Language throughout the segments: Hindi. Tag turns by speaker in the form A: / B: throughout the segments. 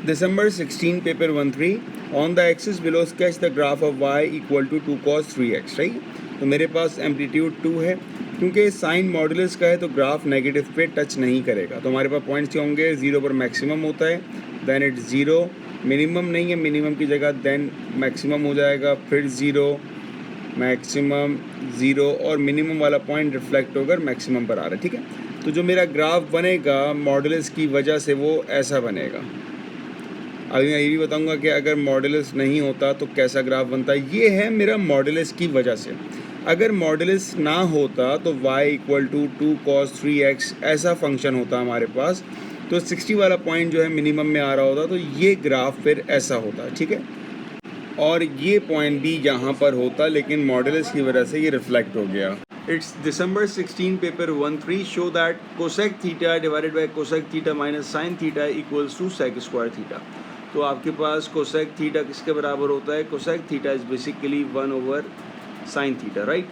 A: December 16 paper 1-3 on the axis below sketch the graph of y equal to 2 cos 3x right. तो मेरे पास एम्पलीट्यूड 2 है, क्योंकि साइन मॉडुलस का है तो ग्राफ नेगेटिव पे टच नहीं करेगा। तो हमारे पास पॉइंट्स क्या होंगे, 0 पर मैक्सिमम होता है, देन इट 0, मिनिमम नहीं है, मिनिमम की जगह देन मैक्सिमम हो जाएगा, फिर 0, मैक्सिमम 0 और मिनिमम वाला पॉइंट रिफ्लेक्ट होकर मैक्सिमम पर आ रहा है। ठीक है, तो जो मेरा ग्राफ बनेगा मॉडुलस की वजह से वो ऐसा बनेगा। अभी मैं ये भी बताऊंगा कि अगर मॉडुलस नहीं होता तो कैसा ग्राफ बनता है। ये है मेरा मॉडुलस की वजह से। अगर मॉडुलस ना होता तो y equal to 2 cos 3x ऐसा फंक्शन होता हमारे पास, तो 60 वाला पॉइंट जो है मिनिमम में आ रहा होता, तो ये ग्राफ फिर ऐसा होता। ठीक है, और ये पॉइंट भी यहाँ पर होता, लेकिन मॉडुलस की वजह से ये रिफ्लेक्ट हो गया। It's December 16 paper 1-3 show that cosec theta divided by cosec theta minus sine theta equals to sec square theta. तो आपके पास कोसेक थीटा किसके बराबर होता है, cosec theta is basically 1 over sine theta right.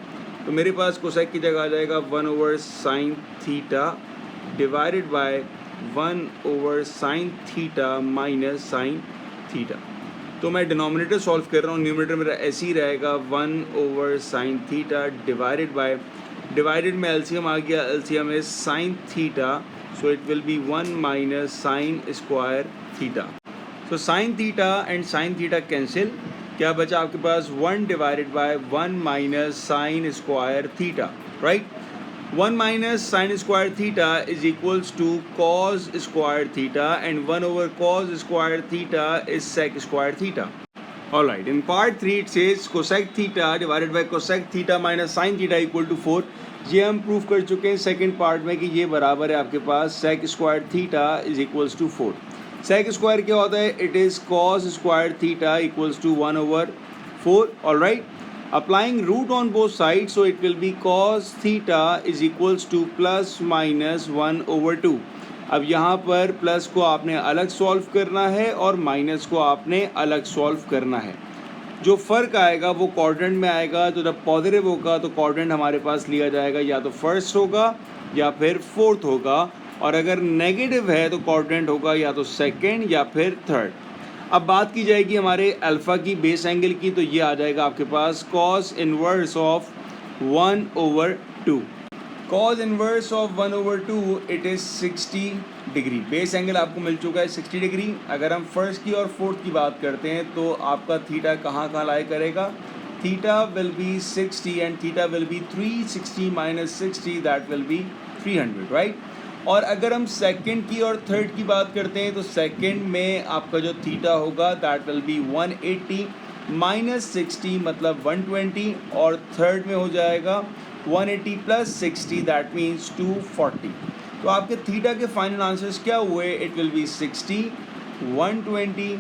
A: तो मेरे पास कोसेक की जगह आ जाएगा 1 over sine theta divided by 1 over sine theta minus sine theta. तो मैं डिनोमिनेटर सॉल्व कर रहा हूँ, न्यूमरेटर मेरा ऐसे ही रहेगा 1 over sine theta divided by, divided में एलसीएम आ गया, LCM is sine theta, so it will be 1 minus sine square theta. So sine theta and sine theta cancel, क्या बचा आपके पास 1 divided by 1 minus sine square theta right. 1 minus sine square theta is equals to cos square theta and 1 over cos square theta is sec square theta. Alright, in part 3 it says cosec theta divided by cosec theta minus sin theta equal to 4. ये हम प्रूव कर चुके हैं सेकंड पार्ट में कि ये बराबर है आपके पास sec square theta is equals to 4. sec square क्या होता है, it is cos square theta equals to 1 over 4. Alright, applying root on both sides, so it will be cos theta is equals to plus minus 1 over 2. अब यहाँ पर प्लस को आपने अलग सॉल्व करना है और माइनस को आपने अलग सॉल्व करना है। जो फ़र्क आएगा वो क्वाड्रेंट में आएगा, तो जब पॉजिटिव होगा तो क्वाड्रेंट हमारे पास लिया जाएगा या तो फर्स्ट होगा या फिर फोर्थ होगा, और अगर नेगेटिव है तो क्वाड्रेंट होगा या तो सेकेंड या फिर थर्ड। अब बात की जाएगी हमारे अल्फ़ा की बेस एंगल की, तो ये आ जाएगा आपके पास cos inverse of 1 over 2। Cos inverse of 1 over 2 it is 60 degree. Base angle आपको मिल चुका है 60 डिग्री। अगर हम फर्स्ट की और फोर्थ की बात करते हैं तो आपका थीटा कहाँ लाई करेगा, theta will be 60 and theta will be 360 minus 60, that will B 300 right. और अगर हम सेकंड की और थर्ड की बात करते हैं तो सेकंड में आपका जो थीटा होगा दैट विल बी 180 माइनस 60 मतलब 120, और थर्ड में हो जाएगा 180 प्लस 60 दैट मीन्स 240। तो आपके थीटा के फाइनल आंसर्स क्या हुए, it will be 60, 120,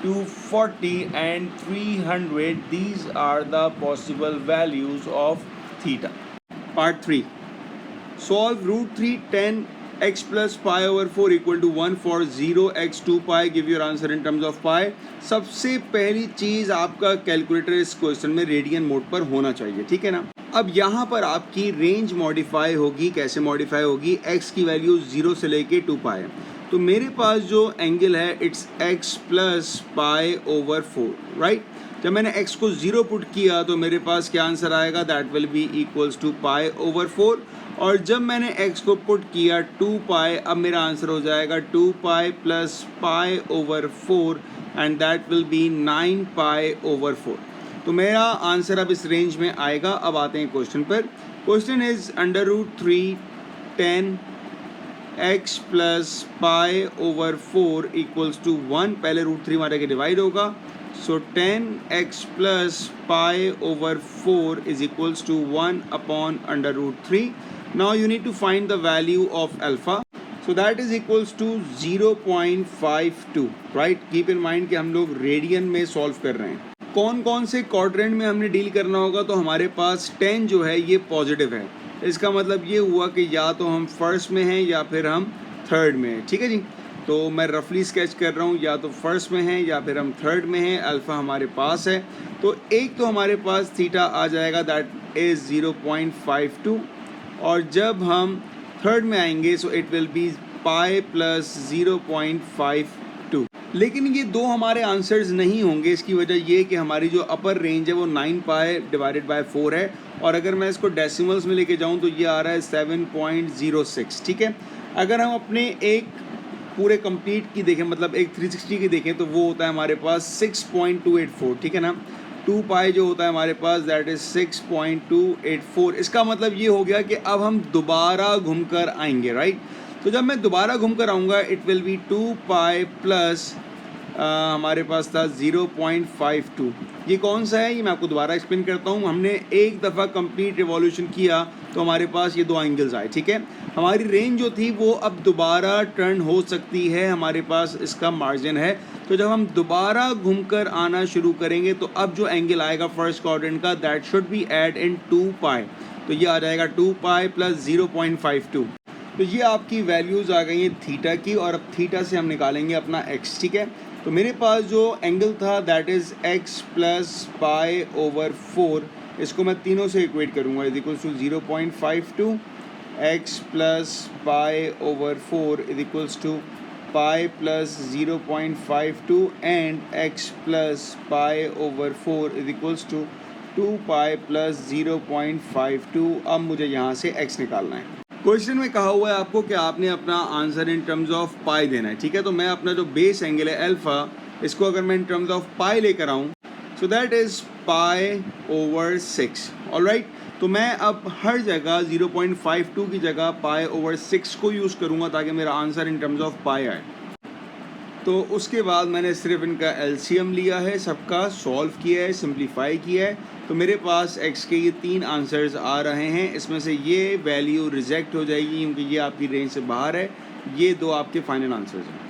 A: 240 and 300। These are the possible values of theta. Part 3, solve root 3 10 x plus pi over 4 equal to 1 for 0 x 2 pi, give your answer in terms of pi। सबसे पहली चीज़ आपका कैलकुलेटर इस क्वेश्चन में रेडियन मोड पर होना चाहिए, ठीक है ना। अब यहाँ पर आपकी रेंज मॉडिफाई होगी, कैसे मॉडिफाई होगी, x की वैल्यू 0 से लेके 2 पाई है। तो मेरे पास जो एंगल है it's x plus pi over 4 right. जब मैंने x को 0 पुट किया तो मेरे पास क्या आंसर आएगा, that will be equals to pi over 4, और जब मैंने x को पुट किया 2 पाई, अब मेरा आंसर हो जाएगा 2 pi plus pi over 4 and that will B 9 pi over 4। तो मेरा आंसर अब इस रेंज में आएगा। अब आते हैं क्वेश्चन पर। Question is under root 3 10 x plus pi over 4 equals to 1। पहले रूट 3 हमारे के डिवाइड होगा, so 10x plus pi over 4 is equals to 1 upon under root 3। Now you need to find the value of alpha, so that is equals to 0.52 right। Keep in mind कि हम लोग रेडियन में सॉल्व कर रहे हैं। कौन कौन से क्वाड्रेंट में हमने डील करना होगा, तो हमारे पास 10 जो है ये पॉजिटिव है, इसका मतलब ये हुआ कि या तो हम फर्स्ट में हैं या फिर हम थर्ड में हैं, ठीक है जी। तो मैं रफली स्केच कर रहा हूँ, या तो फर्स्ट में हैं या फिर हम थर्ड में हैं, अल्फ़ा हमारे पास है। तो एक तो हमारे पास थीटा आ जाएगा दैट इज़ 0.52, और जब हम थर्ड में आएंगे सो it will B pi plus 0.52। लेकिन ये दो हमारे आंसर्स नहीं होंगे। इसकी वजह ये कि हमारी जो अपर रेंज है वो 9 पाई डिवाइडेड बाय 4 है, और अगर मैं इसको डेसिमल्स में लेके जाऊँ तो ये आ रहा है 7.06, ठीक है। अगर हम अपने एक पूरे कंप्लीट की देखें, मतलब एक 360 की देखें, तो वो होता है हमारे पास 6.284, ठीक है ना। 2 पाई जो होता है हमारे पास दैट इज़ 6.284। इसका मतलब ये हो गया कि अब हम दोबारा घूमकर आएंगे, राइट। तो जब मैं दोबारा घूमकर आऊँगा it will B 2 pi plus हमारे पास था 0.52। ये कौन सा है, ये मैं आपको दोबारा एक्सप्लेन करता हूँ। हमने एक दफ़ा कंप्लीट रिवॉल्यूशन किया तो हमारे पास ये दो एंगल्स आए, ठीक है। हमारी रेंज जो थी वो अब दोबारा टर्न हो सकती है, हमारे पास इसका मार्जिन है। तो जब हम दोबारा घूमकर आना शुरू करेंगे तो अब जो एंगल आएगा फर्स्ट क्वाड्रेंट का दैट शुड बी एड इन 2 पाई। तो ये आ जाएगा 2 पाई प्लस 0.52। तो ये आपकी वैल्यूज़ आ गई हैं थीटा की, और अब थीटा से हम निकालेंगे अपना एक्स, ठीक है। तो मेरे पास जो एंगल था that is x plus pi over 4, इसको मैं तीनों से इक्वेट करूँगा, is equals to 0.52, x plus pi over 4 is equals to pi plus 0.52 and x plus pi over 4 is equals to 2 pi plus 0.52। अब मुझे यहाँ से एक्स निकालना है। क्वेश्चन में कहा हुआ है आपको कि आपने अपना आंसर इन टर्म्स ऑफ पाई देना है, ठीक है। तो मैं अपना जो बेस एंगल है अल्फ़ा, इसको अगर मैं इन टर्म्स ऑफ पाई लेकर आऊँ so that is pi over 6, alright. तो मैं अब हर जगह 0.52 की जगह पाई ओवर 6 को यूज़ करूँगा ताकि मेरा आंसर इन टर्म्स ऑफ पाई आए। तो उसके बाद मैंने सिर्फ इनका एलसीएम लिया है, सबका सॉल्व किया है, सिंप्लीफाई किया है। तो मेरे पास एक्स के ये 3 आंसर्स आ रहे हैं। इसमें से ये वैल्यू रिजेक्ट हो जाएगी क्योंकि ये आपकी रेंज से बाहर है। ये दो आपके फाइनल आंसर्स हैं।